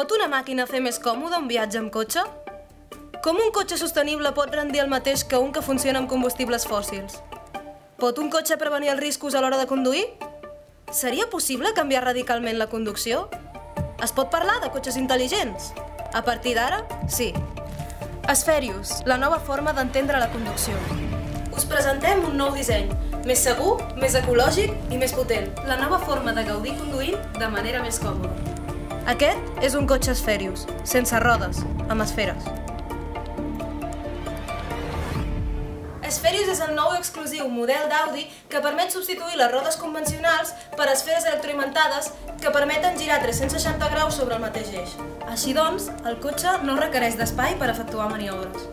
Pot una màquina fer més còmode un viatge amb cotxe? Com un cotxe sostenible pot rendir el mateix que un que funciona amb combustibles fòssils? Pot un cotxe prevenir els riscos a l'hora de conduir? Seria possible canviar radicalment la conducció? Es pot parlar de cotxes intel·ligents? A partir d'ara, sí. Esferius, la nova forma d'entendre la conducció. Us presentem un nou disseny, més segur, més ecològic i més potent. La nova forma de gaudir conduint de manera més còmoda. Aquest és un cotxe Esferius, sense rodes, amb esferes. Esferius és el nou i exclusiu model d'Audi que permet substituir les rodes convencionals per esferes electroimentades que permeten girar 360 graus sobre el mateix eix. Així doncs, el cotxe no requereix d'espai per efectuar maniobres.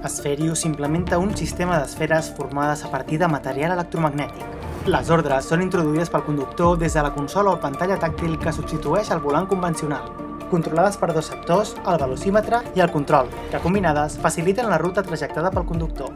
Esferius implementa un sistema d'esferes formades a partir de material electromagnètic. Les ordres són introduïdes pel conductor des de la consola o pantalla tàctil que substitueix el volant convencional, controlades per dos sectors, el velocímetre i el control, que combinades faciliten la ruta trajectada pel conductor.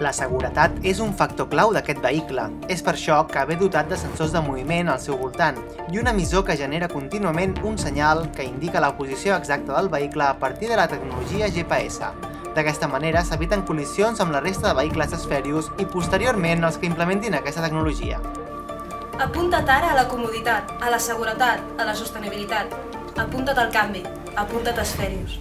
La seguretat és un factor clau d'aquest vehicle. És per això que ve dotat de sensors de moviment al seu voltant i un emissor que genera contínuament un senyal que indica la posició exacta del vehicle a partir de la tecnologia GPS. D'aquesta manera s'eviten col·lisions amb la resta de vehicles Esferius i posteriorment els que implementin aquesta tecnologia. Apunta't ara a la comoditat, a la seguretat, a la sostenibilitat. Apunta't al canvi. Apunta't a Esferius.